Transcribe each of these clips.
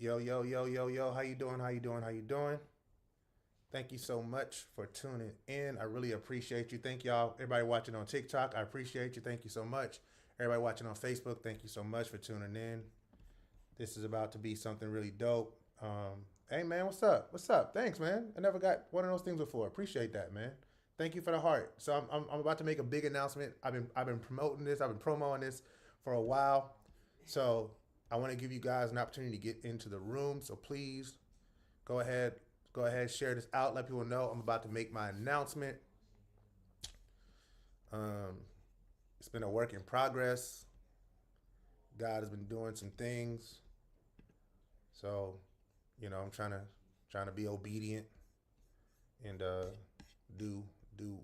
Yo, yo, yo, yo, yo. How you doing? How you doing? How you doing? Thank you so much for tuning in. I really appreciate you. Thank y'all. Everybody watching on TikTok, I appreciate you. Thank you so much. Everybody watching on Facebook, thank you so much for tuning in. This is about to be something really dope. Hey man, what's up? What's up? Thanks, man. I never got one of those things before. Appreciate that, man. Thank you for the heart. So I'm about to make a big announcement. I've been promoting this. I've been promoting this for a while. So I want to give you guys an opportunity to get into the room. So please go ahead, share this out. Let people know I'm about to make my announcement. Um, it's been a work in progress. God has been doing some things. So, I'm trying to be obedient and do do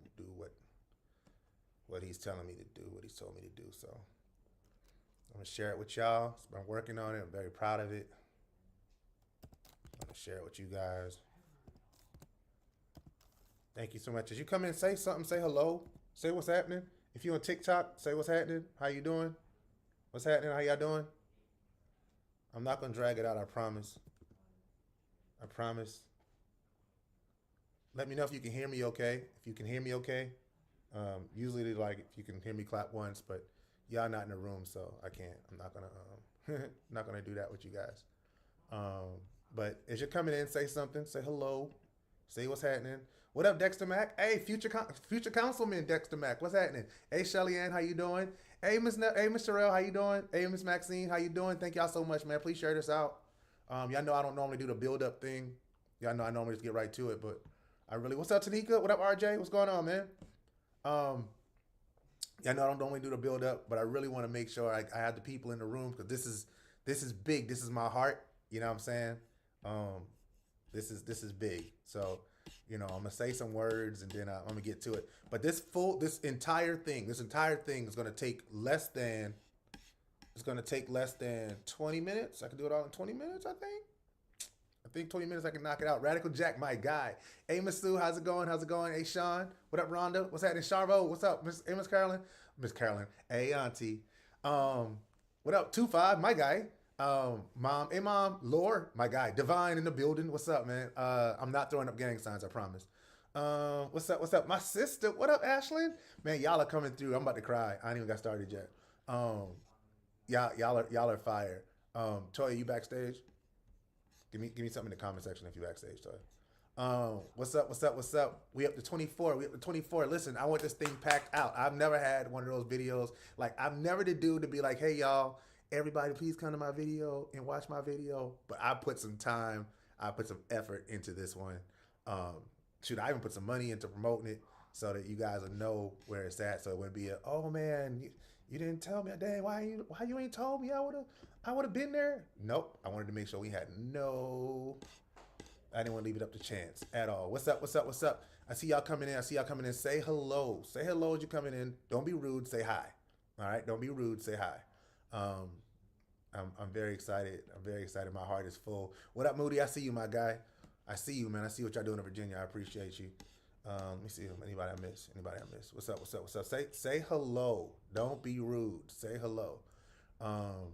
what he's telling me to do, what he's told me to do. So I'm gonna share it with y'all. I've been working on it. I'm very proud of it. I'm gonna share it with you guys. Thank you so much. As you come in, say something, say hello, say what's happening. If you're on TikTok, say what's happening. How you doing? What's happening? How y'all doing? I'm not gonna drag it out. I promise. I promise. Let me know if you can hear me okay. If you can hear me okay. Usually they like if you can hear me clap once, but y'all not in the room, so I can't. I'm not gonna not gonna do that with you guys. But as you're coming in, say something. Say hello. Say what's happening. What up, Dexter Mack? Hey, future councilman Dexter Mack. What's happening? Hey, Shelly Ann, how you doing? Hey, Miss Sherelle, how you doing? Hey, Miss Maxine, how you doing? Thank y'all so much, man. Please share this out. Y'all know I don't normally do the build up thing. Y'all know I normally just get right to it, but I really. What's up, Tanika? What up, RJ? What's going on, man? Um, y'all know I don't normally do the build up, but I really want to make sure I have the people in the room because this is big. This is my heart. You know what I'm saying? Um, this is big. So, I'm gonna say some words and then I'm gonna get to it. But this entire thing is gonna take less than 20 minutes. I can do it all in 20 minutes. I think 20 minutes I can knock it out. Radical Jack, my guy. Hey, Miss Sue, how's it going? How's it going? Hey, Sean, what up, Rhonda? What's happening? Charvo, what's up? Miss Carolyn? Miss Carolyn. Hey, Auntie. What up? 2-5, my guy. Mom, hey, Mom. Lore, my guy. Divine in the building. What's up, man? I'm not throwing up gang signs, I promise. What's up? What's up? My sister. What up, Ashlyn? Man, y'all are coming through. I'm about to cry. I ain't even got started yet. Um, y'all are fire. Toya, you backstage? Give me something in the comment section if you backstage, Toy. What's up? What's up? What's up? We up to 24. We up to 24. Listen, I want this thing packed out. I've never had one of those videos. Like I'm never the dude to be like, hey y'all, everybody please come to my video and watch my video. But I put some time, I put some effort into this one. Shoot, I even put some money into promoting it so that you guys will know where it's at. So it wouldn't be oh man, you didn't tell me. Dang, why you ain't told me? I would have been there. Nope. I wanted to make sure we had I didn't want to leave it up to chance at all. What's up? What's up? What's up? I see y'all coming in. Say hello. Say hello as you coming in. Don't be rude. Say hi. All right. Don't be rude. Say hi. Um, I'm very excited. I'm very excited. My heart is full. What up, Moody? I see you, my guy. I see you, man. I see what y'all doing in Virginia. I appreciate you. Let me see. Anybody I miss? Anybody I miss? What's up? What's up? What's up? Say hello. Don't be rude. Say hello. Um,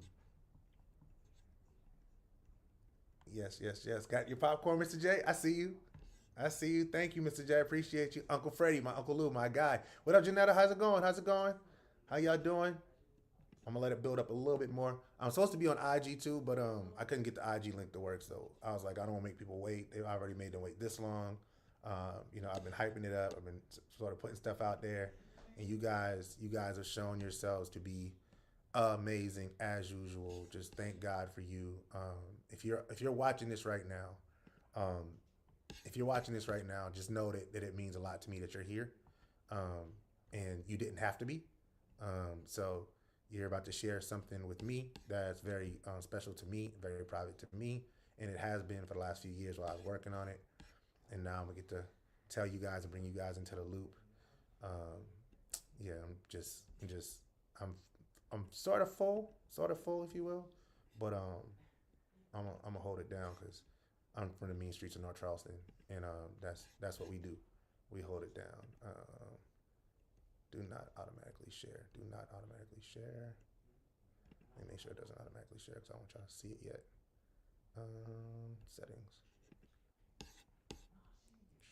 yes, yes, yes. Got your popcorn, Mr. J? I see you. I see you. Thank you, Mr. J. I appreciate you. Uncle Freddie, my Uncle Lou, my guy. What up, Janetta? How's it going? How's it going? How y'all doing? I'm gonna let it build up a little bit more. I'm supposed to be on IG too, but I couldn't get the IG link to work, so I was like, I don't want to make people wait. They already made them wait this long. I've been hyping it up. I've been sort of putting stuff out there, and you guys have shown yourselves to be amazing as usual. Just thank God for you. If you're watching this right now, just know that it means a lot to me that you're here, and you didn't have to be. So you're about to share something with me that's very special to me, very private to me, and it has been for the last few years while I was working on it. And now I'm gonna get to tell you guys and bring you guys into the loop. Um, yeah, I'm I'm sort of full, if you will, but I'm gonna hold it down because I'm from the mean streets of North Charleston, and that's what we do. We hold it down. Do not automatically share. Do not automatically share. Let me make sure it doesn't automatically share because I don't want y'all to see it yet. Settings.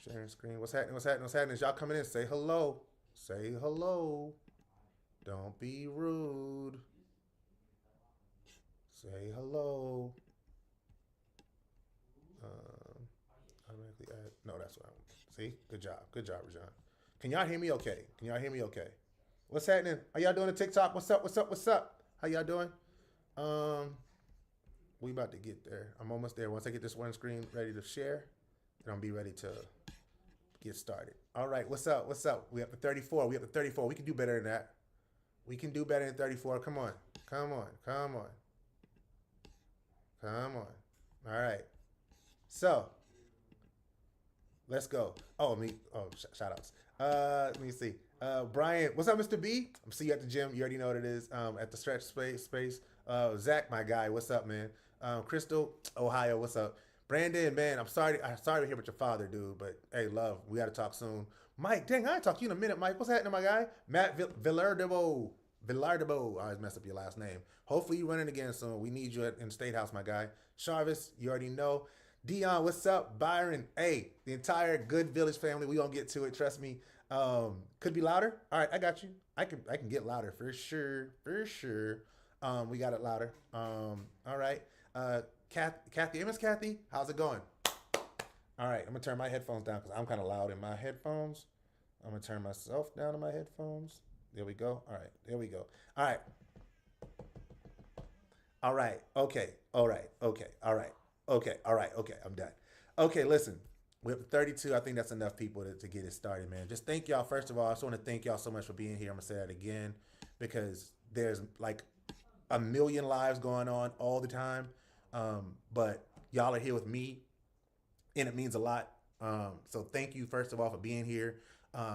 Sharing screen. What's happening? What's happening? What's happening? Is y'all coming in? Say hello. Say hello. Don't be rude. Say hello. Um, automatically add. No, that's what I'm. See, good job. Good job, Rajan. Can y'all hear me? Okay. Can y'all hear me? Okay. What's happening? How y'all doing on TikTok? What's up? What's up? What's up? How y'all doing? Um, we about to get there. I'm almost there. Once I get this one screen ready to share, then I'll be ready to get started. All right. What's up? What's up? We up to 34. We up to 34. We can do better than that. We can do better than 34. Come on. Come on. Come on. Come on. All right. So let's go. Oh, me. Oh, shout outs. Let me see. Brian, what's up, Mr. B? I'm see you at the gym. You already know what it is. At the stretch space. Zach, my guy, what's up, man? Crystal, Ohio, what's up? Brandon, man, I'm sorry to hear about your father, dude. But hey, love, we gotta talk soon. Mike, dang, I ain't talk to you in a minute, Mike. What's happening, my guy? Matt Villardebo. Villardebo. I always mess up your last name. Hopefully you running again soon. We need you in State House, my guy. Jarvis, you already know. Dion, what's up? Byron, hey, the entire Good Village family. We gonna get to it. Trust me. Could be louder. All right, I got you. I can get louder for sure, for sure. We got it louder. All right. Kathy, Miss Kathy, how's it going? All right, I'm gonna turn my headphones down because I'm kind of loud in my headphones. I'm gonna turn myself down in my headphones. There we go. All right, there we go. All right. All right. Okay. All right. Okay. All right. Okay. All right. Okay. I'm done. Okay. Listen, we have 32. I think that's enough people to get it started, man. Just thank y'all. First of all, I just want to thank y'all so much for being here. I'm going to say that again because there's like a million lives going on all the time. But y'all are here with me, and it means a lot. So thank you, first of all, for being here.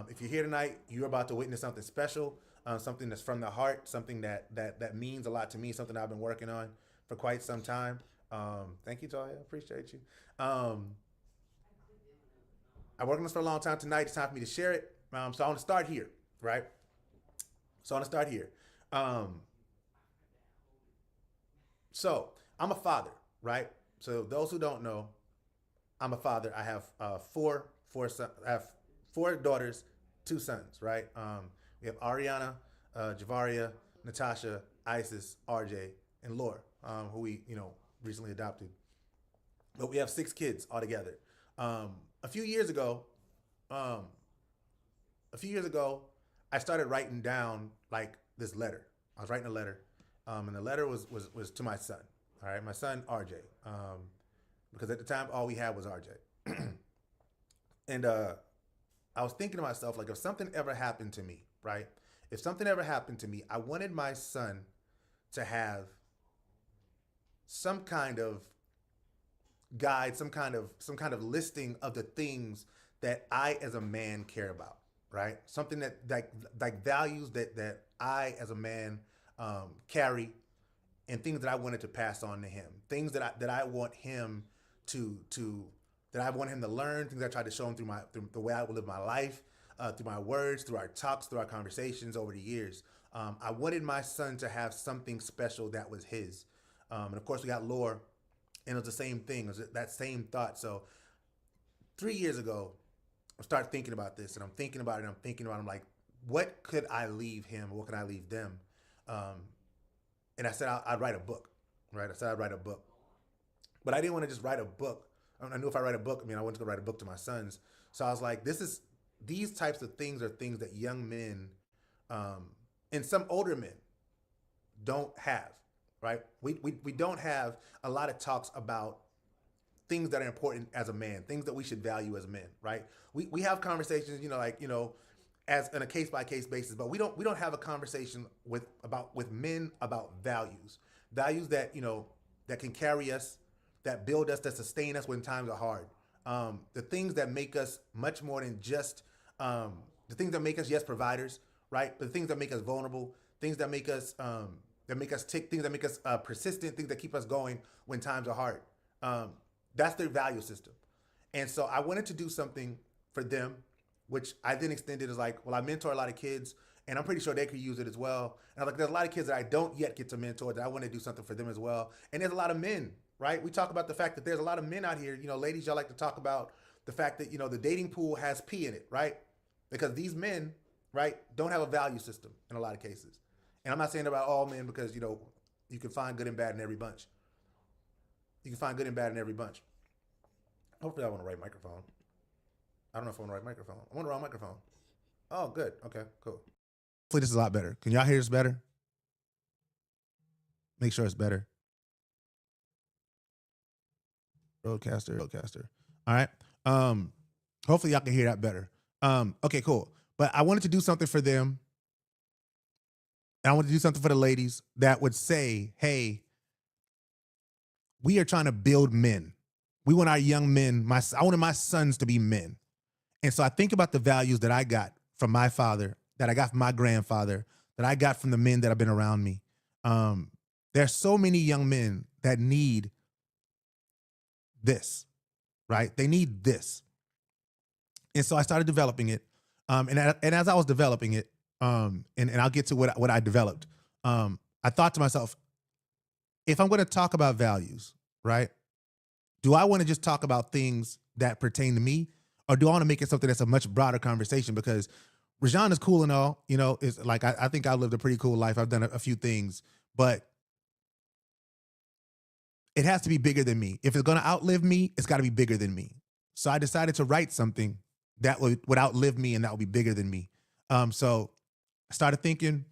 If you're here tonight, you're about to witness something special, something that's from the heart, something that means a lot to me, something I've been working on for quite some time. Thank you, Toya. Appreciate you. I worked on this for a long time tonight. It's time for me to share it. So I want to start here, right? So I want to start here. Um, so I'm a father, right? So those who don't know, I'm a father. I have I have four daughters, two sons, right? We have Ariana, Javaria, Natasha, Isis, RJ, and Laura, who we recently adopted. But we have six kids altogether. Um, a few years ago, um, a few years ago, I started writing down like this letter. I was writing a letter, and the letter was to my son. All right, my son RJ, because at the time all we had was RJ, and I was thinking to myself like if something ever happened to me, right? If something ever happened to me, I wanted my son to have some kind of guide, some kind of listing of the things that I as a man care about, right? Something that like values that I as a man carry, and things that I wanted to pass on to him, things that I want him to that I want him to learn, things I tried to show him through the way I would live my life, through my words, through our talks, through our conversations over the years. I wanted my son to have something special that was his, and of course we got Lore, and it was the same thing. It was that same thought. So 3 years ago, I started thinking about this, and I'm thinking about it. And I'm thinking about it. I'm like, what could I leave him? What can I leave them? Um, and I said I'd write a book, right? I said I'd write a book, but I didn't want to just write a book. I knew if I write a book, I wanted to go write a book to my sons. So I was like, these types of things are things that young men, um, and some older men don't have, right? We don't have a lot of talks about things that are important as a man, things that we should value as men, right? We have conversations, as in a case by case basis, but we don't have a conversation with men about values that that can carry us, that build us, that sustain us when times are hard. The things that make us much more than just the things that make us, yes, providers, right? But the things that make us vulnerable, things that make us tick, things that make us persistent, things that keep us going when times are hard. That's their value system. And so I wanted to do something for them, which I then extended as like, well, I mentor a lot of kids, and I'm pretty sure they could use it as well. And I'm like, there's a lot of kids that I don't yet get to mentor that I want to do something for them as well. And there's a lot of men right? We talk about the fact that there's a lot of men out here, ladies, y'all like to talk about the fact that, the dating pool has P in it, right? Because these men, right, don't have a value system in a lot of cases. And I'm not saying about all men because, you can find good and bad in every bunch. You can find good and bad in every bunch. Hopefully I want the right microphone. I don't know if I want the right microphone. I want the wrong microphone. Oh, good. Okay, cool. Hopefully this is a lot better. Can y'all hear this better? Make sure it's better. Roadcaster. All right. Hopefully y'all can hear that better. Okay, cool. But I wanted to do something for them. And I wanted to do something for the ladies that would say, hey, we are trying to build men. We want our young men, I wanted my sons to be men. And so I think about the values that I got from my father, that I got from my grandfather, that I got from the men that have been around me. There's so many young men that need this, right? They need this. And so I started developing it. And as I was developing it, and I'll get to what I developed, I thought to myself, if I'm going to talk about values, right? Do I want to just talk about things that pertain to me? Or do I want to make it something that's a much broader conversation? Because Rajon is cool and all, it's like, I think I've lived a pretty cool life. I've done a few things, but it has to be bigger than me. If it's going to outlive me, it's got to be bigger than me. So I decided to write something that would outlive me and that would be bigger than me. So I started thinking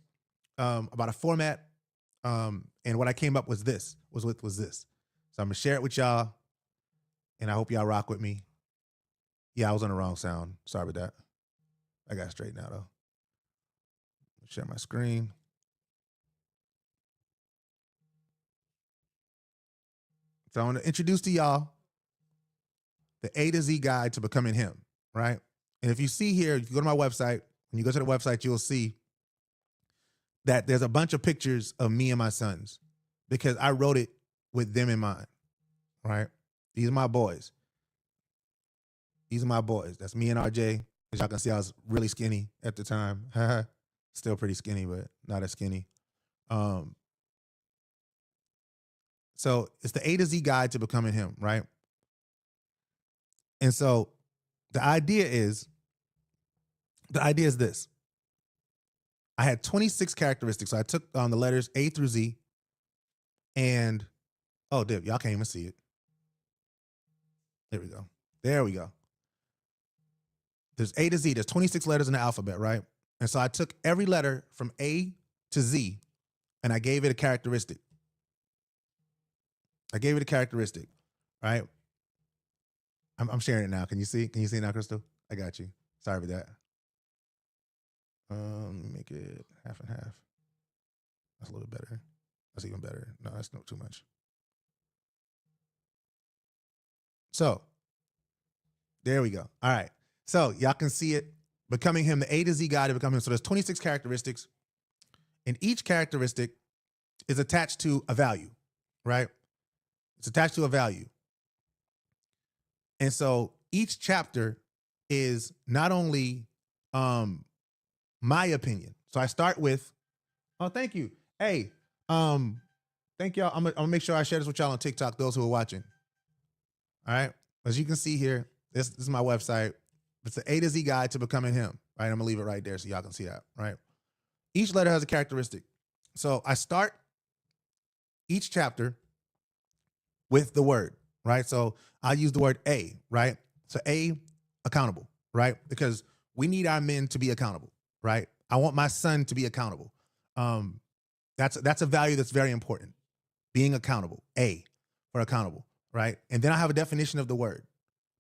about a format, and what I came up was this. So I'm gonna share it with y'all, and I hope y'all rock with me. Yeah, I was on the wrong sound. Sorry about that. I got it straight now though. Share my screen. So I want to introduce to y'all the A to Z guide to becoming him, right? And if you see here, if you go to my website, when you go to the website, you'll see that there's a bunch of pictures of me and my sons because I wrote it with them in mind, right? These are my boys. That's me and RJ. As y'all can see, I was really skinny at the time. Still pretty skinny, but not as skinny. So it's the A to Z guide to becoming him, right? And so the idea is this. I had 26 characteristics. So I took the letters A through Z, and y'all can't even see it. There we go. There's A to Z. There's 26 letters in the alphabet, right? And so I took every letter from A to Z, and I gave it a characteristic. Right? I'm sharing it now. Can you see? Can you see it now, Crystal? I got you. Sorry for that. Make it half and half. That's a little better. That's even better. No, that's not too much. So there we go. All right. So y'all can see it. Becoming him, the A to Z guide to becoming him. So there's 26 characteristics, and each characteristic is attached to a value, right? It's attached to a value. And so each chapter is not only my opinion. So I start with, thank you. Hey, thank y'all. I'm gonna make sure I share this with y'all on TikTok, those who are watching. All right. As you can see here, this is my website. It's the A to Z guide to becoming him. Right. I'm gonna leave it right there so y'all can see that. Right. Each letter has a characteristic. So I start each chapter with the word, right? So I use the word A, right? So A, accountable, right? Because we need our men to be accountable, right? I want my son to be accountable. That's a value that's very important. Being accountable, A, for accountable, right? And then I have a definition of the word.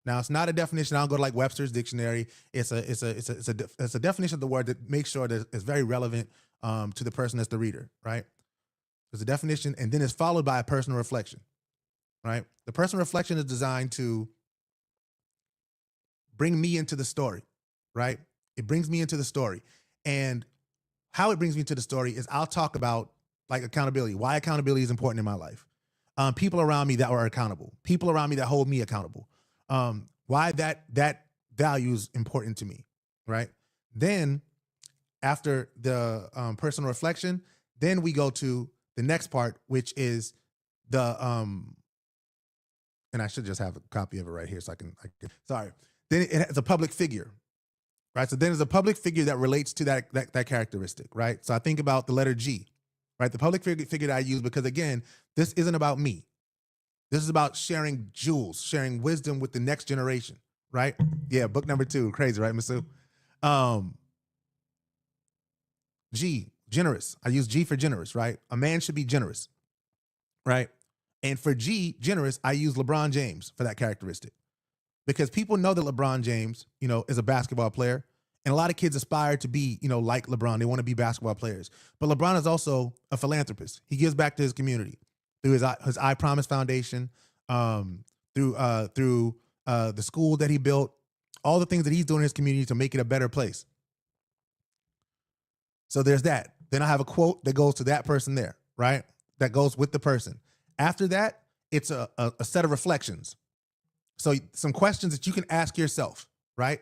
Now it's not a definition. I don't go to like Webster's dictionary. It's a definition of the word that makes sure that it's very relevant to the person that's the reader, right? There's a definition, and then it's followed by a personal reflection, right? The personal reflection is designed to bring me into the story, right? It brings me into the story. And how it brings me to the story is I'll talk about like accountability, why accountability is important in my life. People around me that are accountable, people around me that hold me accountable. Why that value is important to me, right? Then after the personal reflection, then we go to the next part, which is the and I should just have a copy of it right here so I can sorry. Then it has a public figure, right? So then there's a public figure that relates to that characteristic, right? So I think about the letter G, right? The public figure that I use, because again, this isn't about me. This is about sharing jewels, sharing wisdom with the next generation, right? Yeah, book number 2, crazy, right, Masu? G, generous. I use G for generous, right? A man should be generous, right? And for G, generous, I use LeBron James for that characteristic. Because people know that LeBron James, is a basketball player. And a lot of kids aspire to be, like LeBron. They want to be basketball players. But LeBron is also a philanthropist. He gives back to his community through his I Promise Foundation, through the school that he built, all the things that he's doing in his community to make it a better place. So there's that. Then I have a quote that goes to that person there, right? That goes with the person. After that, it's a set of reflections. So some questions that you can ask yourself, right?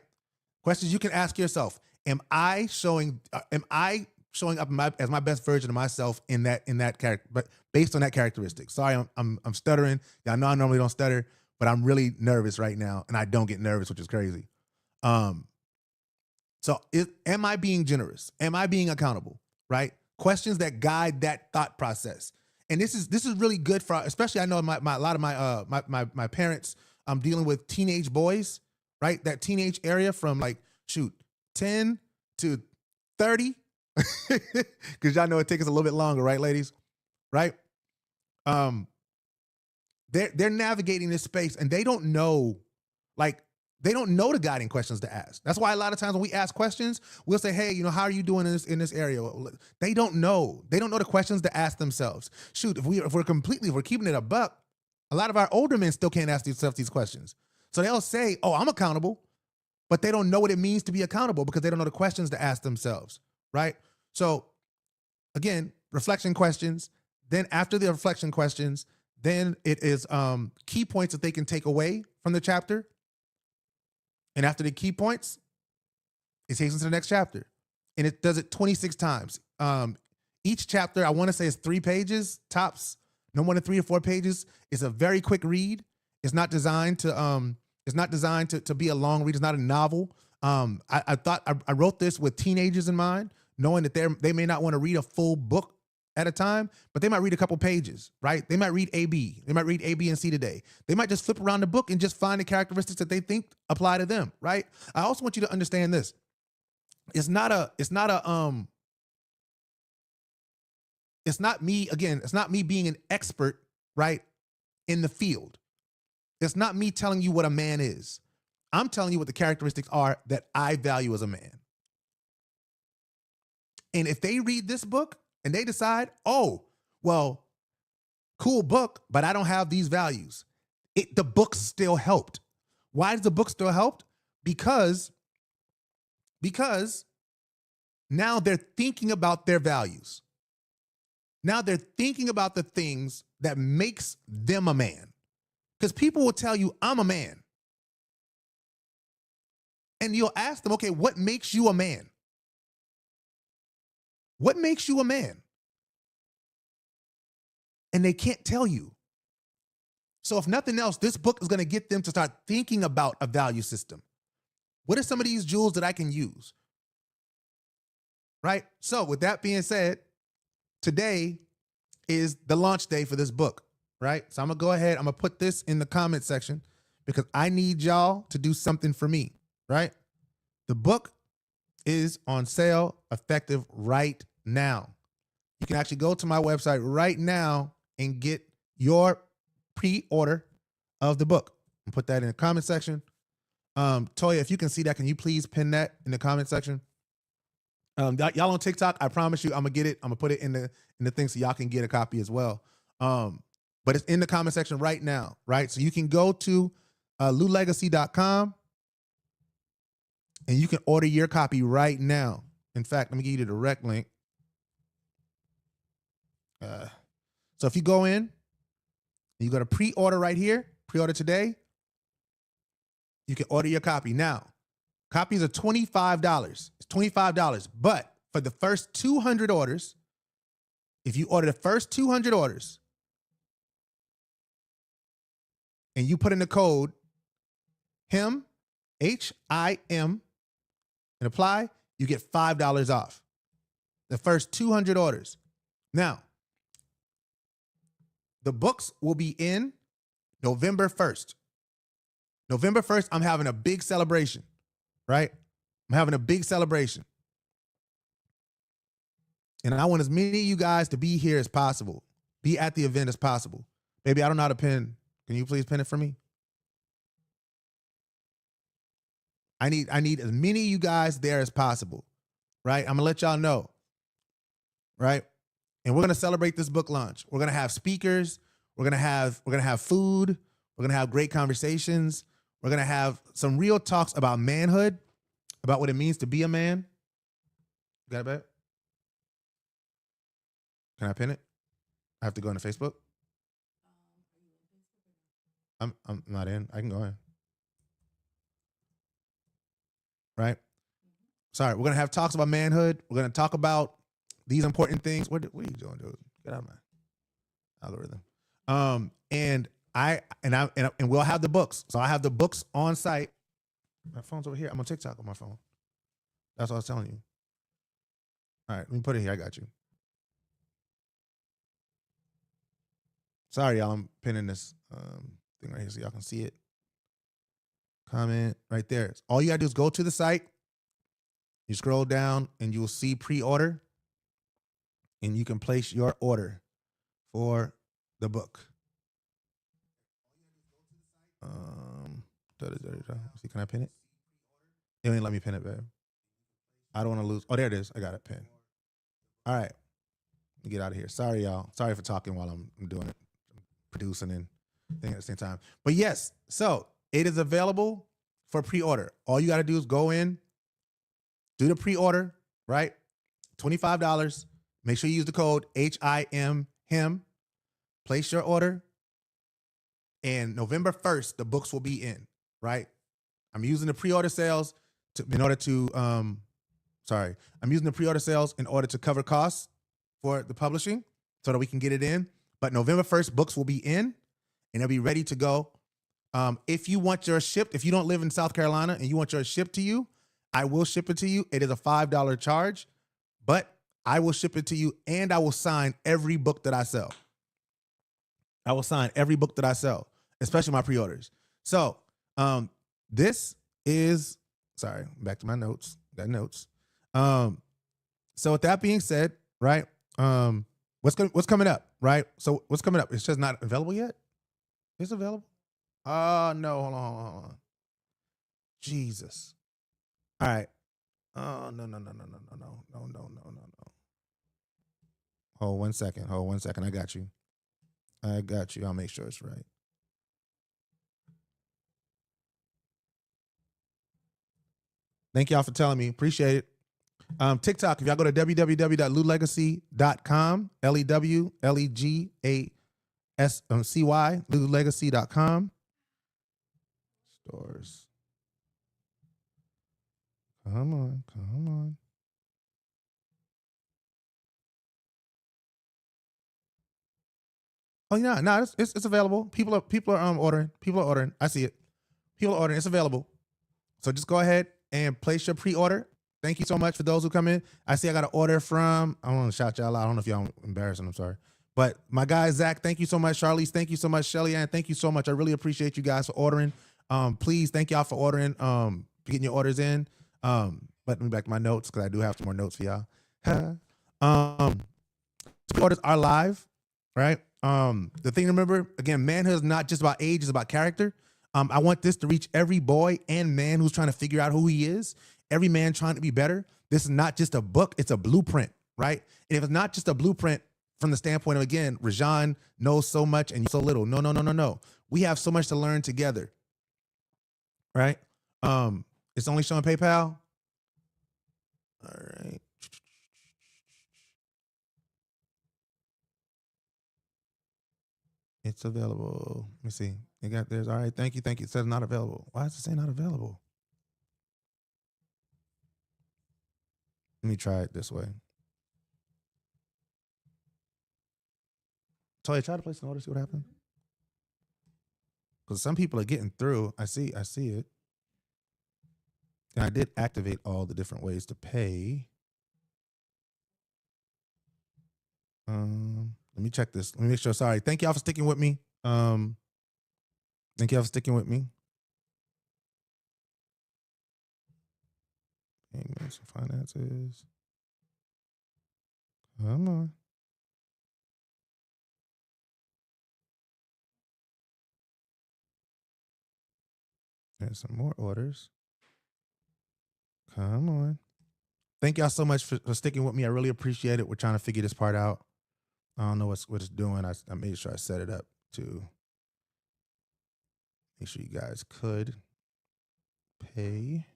Questions you can ask yourself. Am I showing up as my best version of myself in that character, but based on that characteristic? Sorry, I'm stuttering. Y'all know I normally don't stutter, but I'm really nervous right now, and I don't get nervous, which is crazy. Am I being generous? Am I being accountable? Right? Questions that guide that thought process. And this is really good for, especially I know a lot of my parents. I'm dealing with teenage boys, right? That teenage area from 10 to 30, because y'all know it takes us a little bit longer, right, ladies? Right? They're navigating this space, and they don't know the guiding questions to ask. That's why a lot of times when we ask questions, we'll say, hey, how are you doing in this area? They don't know. They don't know the questions to ask themselves. Shoot, if we're keeping it a buck, a lot of our older men still can't ask themselves these questions. So they'll say, oh, I'm accountable, but they don't know what it means to be accountable because they don't know the questions to ask themselves, right? So again, reflection questions. Then after the reflection questions, then it is key points that they can take away from the chapter. And after the key points, it takes them to the next chapter. And it does it 26 times. Each chapter, I want to say, is 3 pages, tops, no more than 3 or 4 pages. It's a very quick read. It's not designed to be a long read. It's not a novel. I wrote this with teenagers in mind, knowing that they may not want to read a full book at a time, but they might read a couple pages, right? They might read AB. They might read A, B, and C today. They might just flip around the book and just find the characteristics that they think apply to them, right? I also want you to understand this. It's not me being an expert, right, in the field. It's not me telling you what a man is. I'm telling you what the characteristics are that I value as a man. And if they read this book and they decide, oh, well, cool book, but I don't have these values, the book still helped. Why does the book still help? Because now they're thinking about their values. Now they're thinking about the things that makes them a man. Because people will tell you, I'm a man. And you'll ask them, okay, what makes you a man? What makes you a man? And they can't tell you. So if nothing else, this book is going to get them to start thinking about a value system. What are some of these jewels that I can use? Right? So with that being said, today is the launch day for this book, right? So I'm going to go ahead. I'm going to put this in the comment section because I need y'all to do something for me, right? The book is on sale, effective right now. You can actually go to my website right now and get your pre-order of the book and put that in the comment section. Toya, if you can see that, can you please pin that in the comment section? Y'all on TikTok, I promise you, I'm gonna get it. I'm gonna put it in the thing so y'all can get a copy as well. But it's in the comment section right now, right? So you can go to loulegacy.com and you can order your copy right now. In fact, let me give you the direct link. So if you go in, you go to pre-order right here, pre-order today, you can order your copy. Now, copies are $25. It's $25. But for the first 200 orders, if you order the first 200 orders, and you put in the code HIM, HIM, and apply, you get $5 off the first 200 orders. Now, the books will be in November 1st. November 1st, I'm having a big celebration, right? I'm having a big celebration. And I want as many of you guys to be here as possible. Be at the event as possible. Baby, I don't know how to pin. Can you please pin it for me? I need as many of you guys there as possible, right? I'm gonna let y'all know, right? And we're gonna celebrate this book launch. We're gonna have speakers. We're gonna have food. We're gonna have great conversations. We're gonna have some real talks about manhood, about what it means to be a man. You got it, babe? Can I pin it? I have to go into Facebook. I'm not in. I can go in. Right? Sorry, we're gonna have talks about manhood. We're gonna talk about these important things. What are you doing, dude? Get out of my algorithm. And we'll have the books. So I have the books on site. My phone's over here. I'm on TikTok on my phone. That's what I was telling you. All right, let me put it here. I got you. Sorry, y'all. I'm pinning this thing right here so y'all can see it. Comment right there. All you gotta do is go to the site. You scroll down and you will see pre-order, and you can place your order for the book. See, can I pin it? It ain't let me pin it, babe. I don't want to lose. Oh, there it is. I got it pinned. All right. Let me get out of here. Sorry, y'all. Sorry for talking while I'm doing it, producing and thing at the same time. But yes, so it is available for pre-order. All you got to do is go in, do the pre-order, right? $25. Make sure you use the code HIM, place your order. And November 1st, the books will be in, right? I'm using the pre-order sales I'm using the pre-order sales in order to cover costs for the publishing so that we can get it in. But November 1st, books will be in and they'll be ready to go. If you want yours shipped, if you don't live in South Carolina and you want yours shipped to you, I will ship it to you. It is a $5 charge, but I will ship it to you and I will sign every book that I sell. I will sign every book that I sell, especially my pre-orders. So this is, sorry, back to my notes. Got notes. So with that being said, right, what's coming up, right? So what's coming up? It's just not available yet? It's available? No, hold on. Jesus. All right. Oh, no. Hold 1 second. I got you. I'll make sure it's right. Thank y'all for telling me. Appreciate it. TikTok, if y'all go to www.lewlegacy.com, LEWLEGASY, lewlegacy.com. Stores. Come on. Oh yeah, no, it's available. People are ordering. People are ordering. I see it. People are ordering. It's available. So just go ahead and place your pre-order. Thank you so much for those who come in. I see I got an order from, I don't want to shout y'all out. I don't know if y'all embarrassing. I'm sorry. But my guy, Zach, thank you so much. Charlize, thank you so much. Shelly Ann, thank you so much. I really appreciate you guys for ordering. Please, thank y'all for ordering, getting your orders in. But let me back to my notes because I do have some more notes for y'all. Orders are live, right? The thing to remember, again, manhood is not just about age, it's about character. I want this to reach every boy and man who's trying to figure out who he is. Every man trying to be better. This is not just a book, it's a blueprint, right? And if it's not just a blueprint from the standpoint of, again, Rajan knows so much and so little. No. We have so much to learn together, right? It's only showing PayPal. All right. It's available. Let me see. You got theirs. All right. Thank you. It says not available. Why does it say not available? Let me try it this way. Toya, try to place an order, see what happens. because some people are getting through. I see it. And I did activate all the different ways to pay. Let me check this. Let me make sure. Sorry. Thank y'all for sticking with me. Thank y'all for sticking with me. Payments and finances. Come on. There's some more orders. Come on. Thank y'all so much for sticking with me. I really appreciate it. We're trying to figure this part out. I don't know what it's doing. I made sure I set it up to make sure you guys could pay.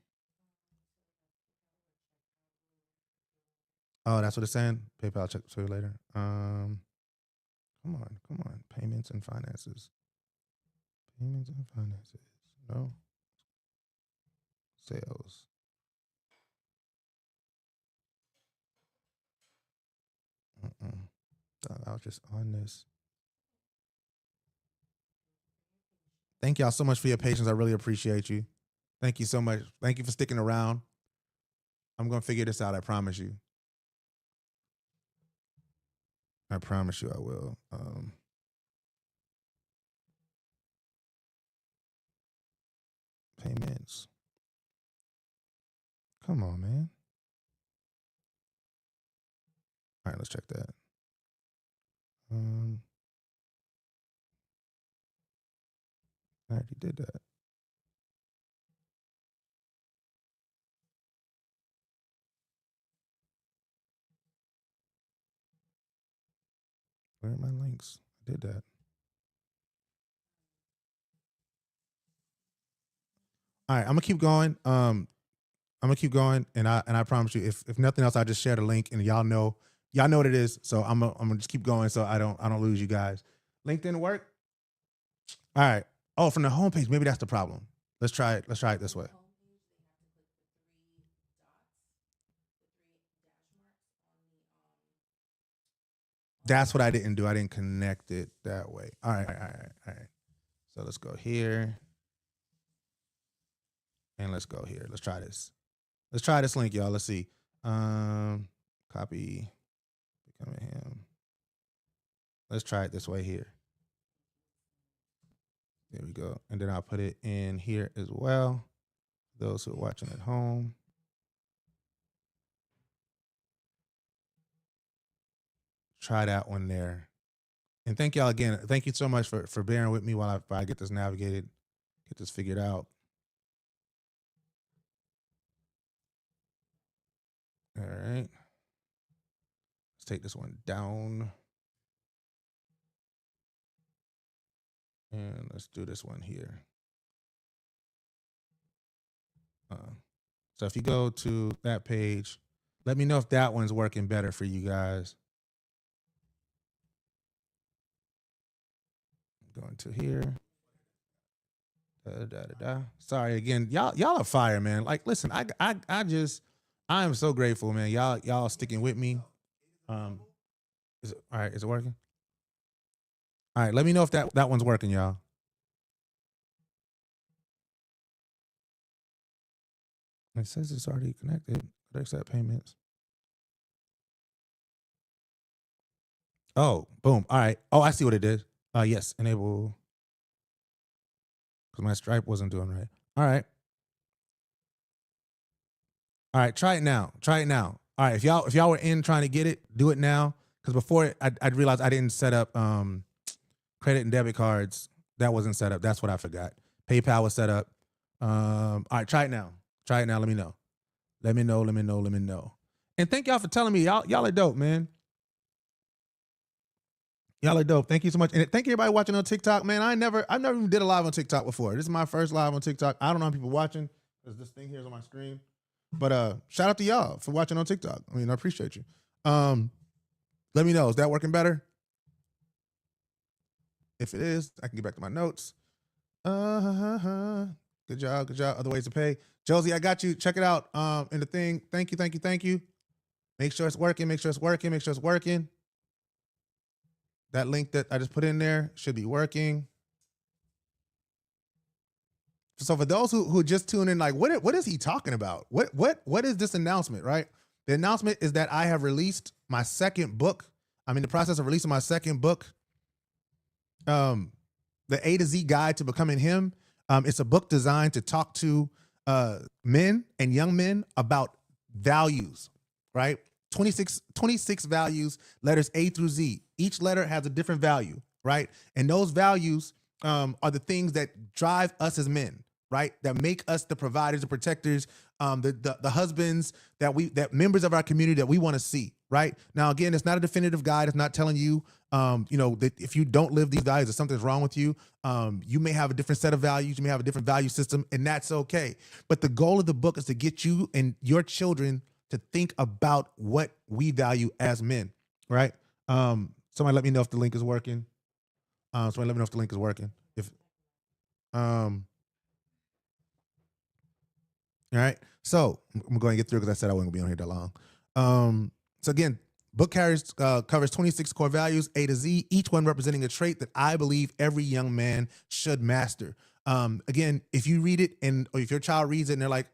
Oh, that's what it's saying? PayPal, check to you later. Come on. Payments and finances. Payments and finances. No. Sales. I was just on this. Thank y'all so much for your patience. I really appreciate you. Thank you so much. Thank you for sticking around. I'm going to figure this out. I promise you. I promise you I will. Payments. Come on, man. All right, let's check that. I already did that. Where are my links? I did that. All right, I'm gonna keep going. I'm gonna keep going, and I promise you, if nothing else, I just share the link, and y'all know what it is. So I'm gonna just keep going, so I don't lose you guys. Link didn't work. All right. Oh, from the homepage, maybe that's the problem. Let's try it. Let's try it this way. That's what I didn't do. I didn't connect it that way. All right. So let's go here. And let's go here. Let's try this. Let's try this link, y'all. Let's see. Copy. Becoming him. Let's try it this way here. There we go. And then I'll put it in here as well. Those who are watching at home. Try that one there. And thank y'all again. Thank you so much for bearing with me while I get this navigated, get this figured out. All right. Let's take this one down. And let's do this one here. So if you go to that page, let me know if that one's working better for you guys. Going to here. Sorry again, y'all are fire, man. Like, listen, I am so grateful, man. Y'all sticking with me. Is it all right? Is it working? All right, let me know if that one's working, y'all. It says it's already connected. Accept payments. Oh, boom. All right. Oh, I see what it did. Yes, enable. Because my Stripe wasn't doing right. All right. All right, try it now. All right, if y'all were in trying to get it, do it now. Because before I'd realized I didn't set up credit and debit cards. That wasn't set up. That's what I forgot. PayPal was set up. All right, try it now. Let me know. Let me know. And thank y'all for telling me. Y'all are dope, man. Y'all are dope. Thank you so much. And thank you everybody watching on TikTok, man. I've never even did a live on TikTok before. This is my first live on TikTok. I don't know how people watching because this thing here is on my screen. But shout out to y'all for watching on TikTok. I mean, I appreciate you. Let me know. Is that working better? If it is, I can get back to my notes. Good job. Other ways to pay. Josie, I got you. Check it out in the thing. Thank you. Make sure it's working. That link that I just put in there should be working. So for those who just tune in, like, what is he talking about? What is this announcement, right? The announcement is that I have released my second book. I'm in the process of releasing my second book, the A to Z Guide to Becoming Him. It's a book designed to talk to men and young men about values, right? 26 values, letters A through Z. Each letter has a different value, right? And those values are the things that drive us as men, right? That make us the providers, the protectors, the husbands that members of our community that we want to see, right? Now, again, it's not a definitive guide. It's not telling you, that if you don't live these values or something's wrong with you, you may have a different set of values. You may have a different value system, and that's okay. But the goal of the book is to get you and your children to think about what we value as men, right? Somebody let me know if the link is working. Somebody let me know if the link is working. If all right. So I'm going to get through because I said I wasn't going to be on here that long. So again, book covers 26 core values, A to Z, each one representing a trait that I believe every young man should master. Again, if you read it or if your child reads it and they're like,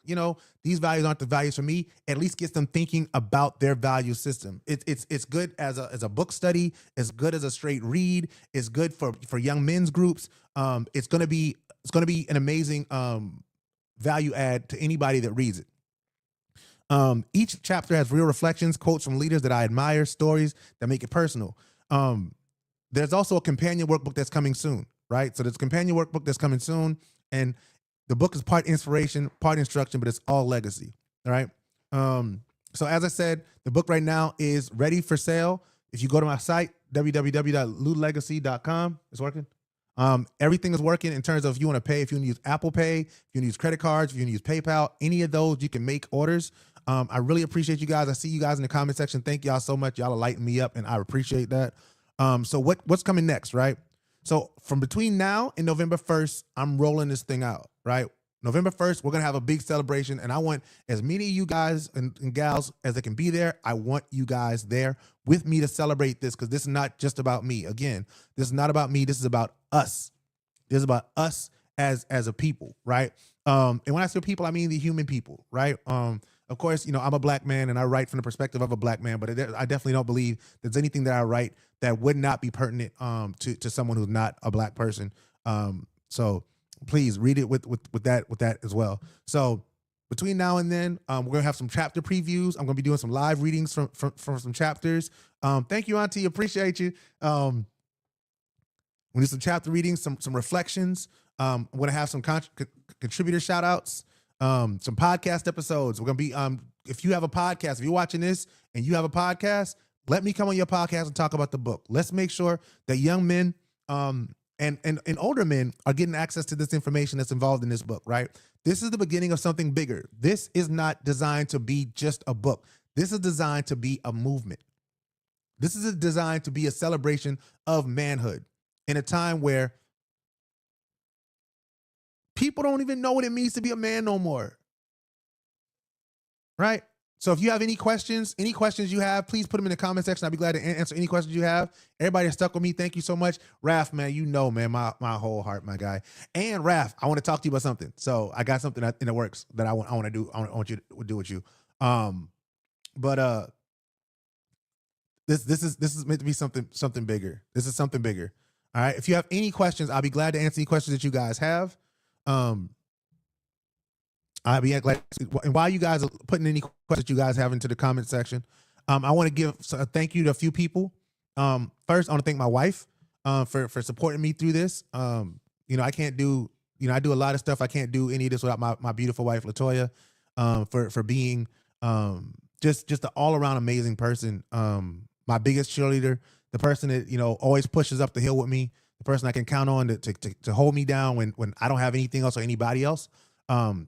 these values aren't the values for me, at least gets them thinking about their value system. It's good as a book study. It's good as a straight read. It's good for young men's groups. It's going to be an amazing value add to anybody that reads it. Each chapter has real reflections, quotes from leaders that I admire, stories that make it personal. There's also a companion workbook that's coming soon, right? So there's a companion workbook that's coming soon, and the book is part inspiration, part instruction, but it's all legacy, all right? So as I said, the book right now is ready for sale. If you go to my site, www.lulegacy.com, it's working. Everything is working in terms of if you want to pay, if you want to use Apple Pay, if you want to use credit cards, if you want to use PayPal, any of those, you can make orders. I really appreciate you guys. I see you guys in the comment section. Thank y'all so much. Y'all are lighting me up, and I appreciate that. So what's coming next, right? So from between now and November 1st, I'm rolling this thing out, right? November 1st, we're going to have a big celebration, and I want as many of you guys and gals as that can be there. I want you guys there with me to celebrate this, because this is not just about me. Again, this is not about me. This is about us. This is about us as a people, right? And when I say people, I mean the human people, right? Of course, I'm a black man and I write from the perspective of a black man, but I definitely don't believe there's anything that I write that would not be pertinent to someone who's not a black person. So please read it with that as well. So between now and then, we're gonna have some chapter previews. I'm gonna be doing some live readings from some chapters. Thank you, Auntie. Appreciate you. We'll do some chapter readings, some reflections. I'm gonna have some contributor shout outs. Some podcast episodes. We're gonna be if you have a podcast, if you're watching this and you have a podcast, let me come on your podcast and talk about the book. Let's make sure that young men and older men are getting access to this information that's involved in this book, right? This is the beginning of something bigger. This is not designed to be just a book. This is designed to be a movement. This is designed to be a celebration of manhood in a time where people don't even know what it means to be a man no more. Right? So if you have any questions you have, please put them in the comment section. I'll be glad to answer any questions you have. Everybody that's stuck with me, thank you so much. Raph, man, man, my whole heart, my guy. And Raph, I want to talk to you about something. So I got something in the works that I want to do. I want you to do with you. This is meant to be something bigger. This is something bigger. All right. If you have any questions, I'll be glad to answer any questions that you guys have. I'll be glad. And while you guys are putting any questions you guys have into the comment section, I want to give a thank you to a few people. First, I want to thank my wife for supporting me through this. I can't do, I do a lot of stuff. I can't do any of this without my beautiful wife, LaToya, for being just an all around amazing person. My biggest cheerleader, the person that always pushes up the hill with me, the person I can count on to hold me down when I don't have anything else or anybody else.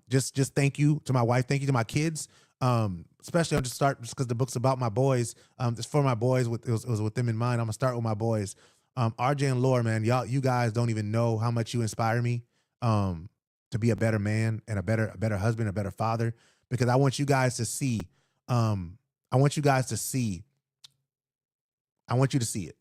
Just thank you to my wife. Thank you to my kids. Especially I'll just start just because the book's about my boys. It's for my boys. It was with them in mind. I'm gonna start with my boys. RJ and Laura, man, you guys don't even know how much you inspire me to be a better man and a better husband, a better father, because I want you guys to see. I want you to see it.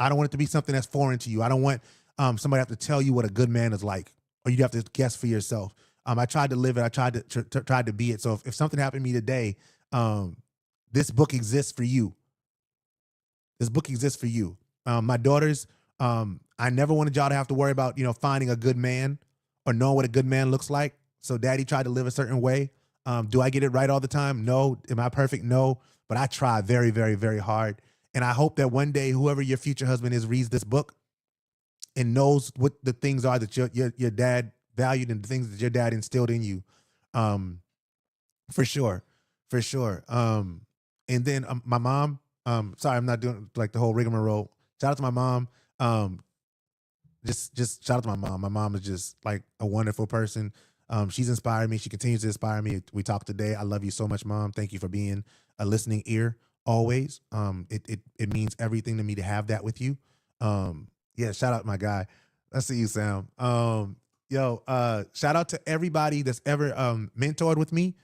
I don't want it to be something that's foreign to you. I don't want somebody to have to tell you what a good man is like, or you have to guess for yourself. I tried to live it. I tried to be it. So if something happened to me today, this book exists for you. This book exists for you. My daughters, I never wanted y'all to have to worry about, finding a good man or knowing what a good man looks like. So daddy tried to live a certain way. Do I get it right all the time? No. Am I perfect? No. But I try very, very, very hard. And I hope that one day, whoever your future husband is reads this book and knows what the things are that your dad valued and the things that your dad instilled in you. For sure. For sure. And then my mom, sorry, I'm not doing like the whole rigmarole. Shout out to my mom. Just shout out to my mom. My mom is just like a wonderful person. She's inspired me. She continues to inspire me. We talked today. I love you so much, Mom. Thank you for being a listening ear always. It means everything to me to have that with you. Yeah, shout out my guy. I see you, Sam. Shout out to everybody that's ever mentored with me,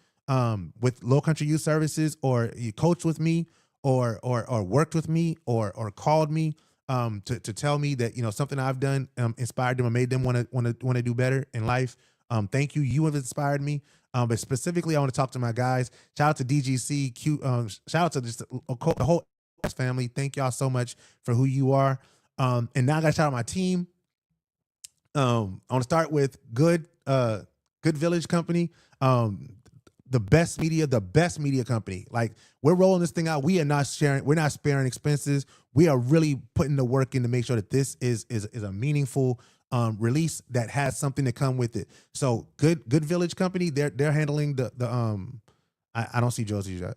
with Low Country Youth Services, or you coached with me, or worked with me, or called me to tell me that something I've done inspired them or made them want to do better in life. Thank you. You have inspired me. But specifically, I want to talk to my guys. Shout out to DGC. Shout out to just the whole family. Thank y'all so much for who you are. And now I got to shout out my team. I want to start with Good Village Company. The best media company. Like, we're rolling this thing out. We're not sparing expenses. We are really putting the work in to make sure that this is a meaningful release that has something to come with it. So Good Village Company, they're handling the I don't see Josie's yet.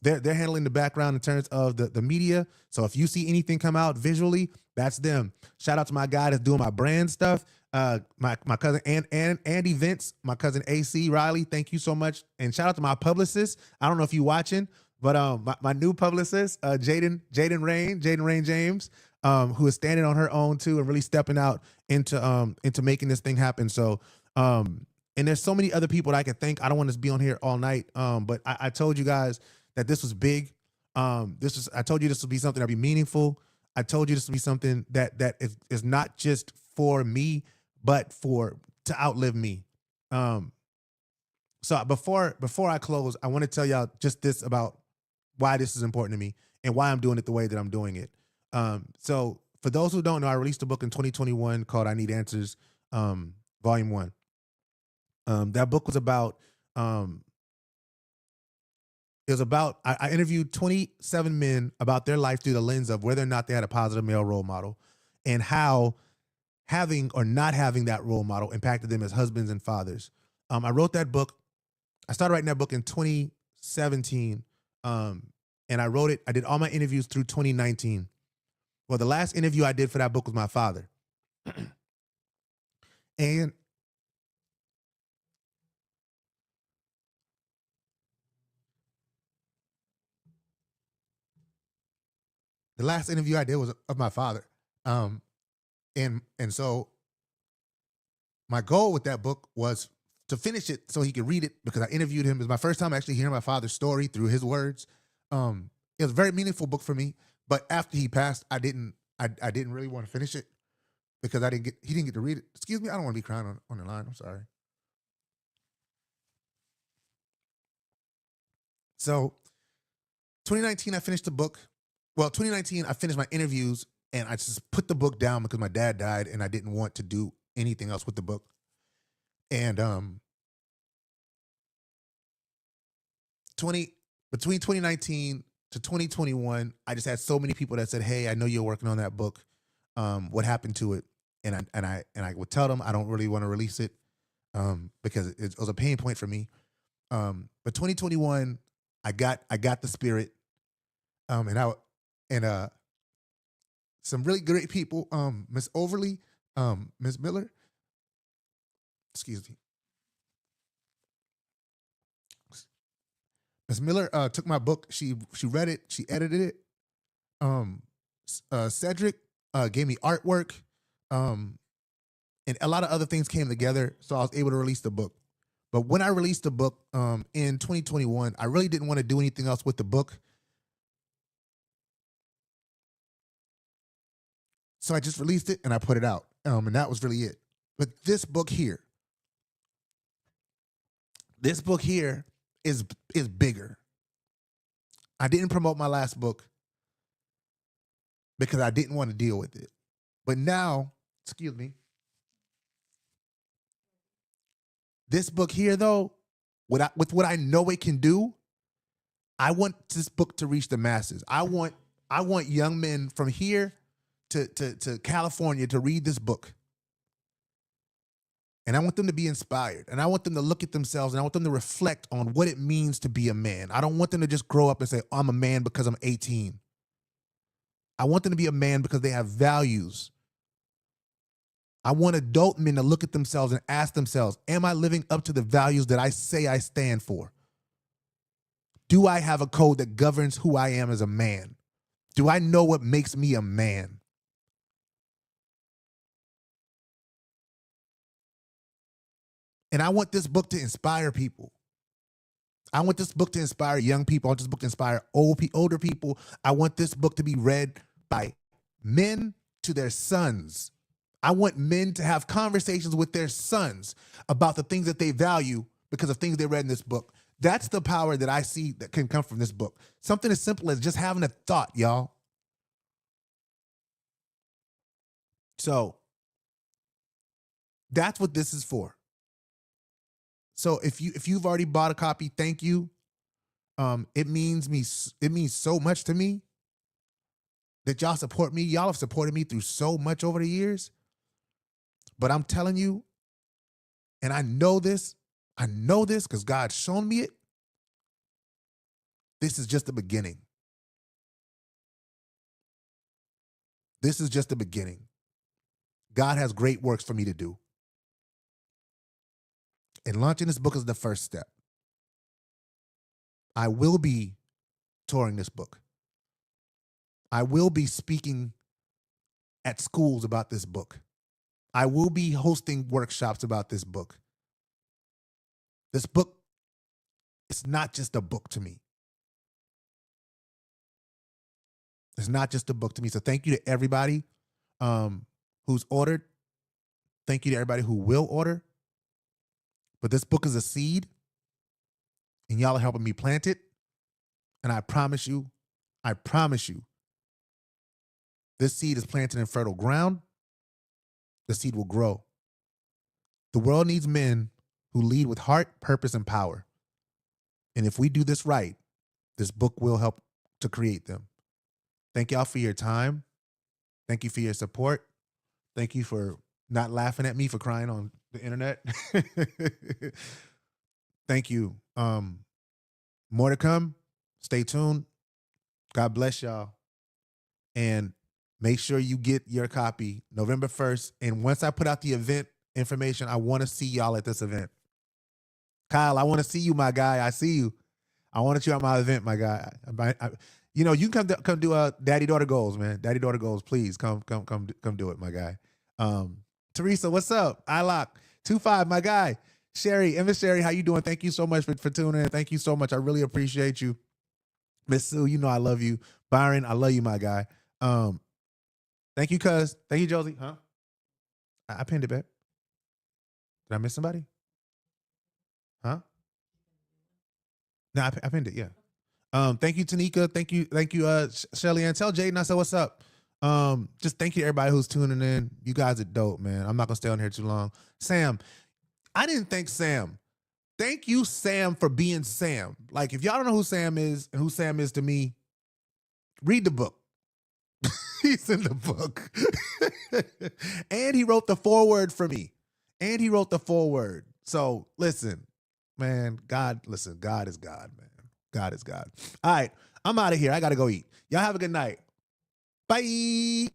They're handling the background in terms of the media. So if you see anything come out visually, that's them. Shout out to my guy that's doing my brand stuff. My cousin and Andy Vince, my cousin AC Riley, thank you so much. And shout out to my publicist. I don't know if you watching, but my new publicist, Jaden Rain James, who is standing on her own too and really stepping out into making this thing happen. So and there's so many other people that I can thank. I don't want to be on here all night. But I told you guys that this was big. I told you this would be something that'd be meaningful. I told you this would be something that is not just for me, but to outlive me. So before I close, I want to tell y'all just this about why this is important to me and why I'm doing it the way that I'm doing it. So for those who don't know, I released a book in 2021 called I Need Answers, Volume 1. That book was about, I interviewed 27 men about their life through the lens of whether or not they had a positive male role model and how having or not having that role model impacted them as husbands and fathers. I wrote that book. I started writing that book in 2017. And I did all my interviews through 2019. Well, the last interview I did for that book was my father. And the last interview I did was of my father. And so my goal with that book was to finish it so he could read it, because I interviewed him. It was my first time actually hearing my father's story through his words. It was a very meaningful book for me. But after he passed, I didn't really want to finish it because he didn't get to read it. Excuse me, I don't want to be crying on the line. I'm sorry. So 2019, I finished the book. Well, 2019, I finished my interviews and I just put the book down because my dad died and I didn't want to do anything else with the book. And between 2019 to 2021, I just had so many people that said, "Hey, I know you're working on that book. What happened to it?" And I would tell them I don't really want to release it because it was a pain point for me. But 2021, I got the spirit, and some really great people, Miss Overly, Miss Miller, excuse me. Miss Miller took my book. She read it. She edited it. Cedric gave me artwork, and a lot of other things came together, so I was able to release the book. But when I released the book in 2021, I really didn't want to do anything else with the book. So I just released it and I put it out. And that was really it. But this book here is bigger. I didn't promote my last book because I didn't want to deal with it. But now, excuse me, this book here though, with what I know it can do, I want this book to reach the masses. I want young men from here to California to read this book. And I want them to be inspired. And I want them to look at themselves and I want them to reflect on what it means to be a man. I don't want them to just grow up and say, I'm a man because I'm 18. I want them to be a man because they have values. I want adult men to look at themselves and ask themselves, am I living up to the values that I say I stand for? Do I have a code that governs who I am as a man? Do I know what makes me a man? And I want this book to inspire people. I want this book to inspire young people. I want this book to inspire older people. I want this book to be read by men to their sons. I want men to have conversations with their sons about the things that they value because of things they read in this book. That's the power that I see that can come from this book. Something as simple as just having a thought, y'all. So that's what this is for. So if you've already bought a copy, thank you. It means so much to me that y'all support me. Y'all have supported me through so much over the years. But I'm telling you, and I know this because God's shown me it. This is just the beginning. This is just the beginning. God has great works for me to do. And launching this book is the first step. I will be touring this book. I will be speaking at schools about this book. I will be hosting workshops about this book. This book is not just a book to me. It's not just a book to me. So thank you to everybody who's ordered. Thank you to everybody who will order. But this book is a seed, and y'all are helping me plant it. And I promise you, this seed is planted in fertile ground. The seed will grow. The world needs men who lead with heart, purpose, and power. And if we do this right, this book will help to create them. Thank y'all for your time. Thank you for your support. Thank you for not laughing at me for crying on the internet. Thank you. More to come. Stay tuned. God bless y'all. And make sure you get your copy November 1st. And once I put out the event information, I want to see y'all at this event. Kyle, I want to see you, my guy. I see you. I want you at my event, my guy. You can come do Daddy Daughter Goals, man. Daddy Daughter Goals, please come do it, my guy. Teresa, what's up? iLock25, my guy. Sherry, Miss Sherry, how you doing? Thank you so much for tuning in. Thank you so much. I really appreciate you. Miss Sue, you know I love you. Byron, I love you, my guy. Thank you, cuz. Thank you, Josie. Huh? I pinned it back. Did I miss somebody? Huh? No, I pinned it, yeah. Thank you, Tanika. Thank you, Shelly Ann. Tell Jaden I said what's up. Just thank you to everybody who's tuning in. You guys are dope, man. I'm not gonna stay on here too long. Sam, I didn't thank Sam. Thank you, Sam, for being Sam. Like, if y'all don't know who Sam is and who Sam is to me, read the book. He's in the book. And he wrote the foreword for me. So listen, man, God is God, man. God is God. All right, I'm out of here. I gotta go eat. Y'all have a good night. Bye.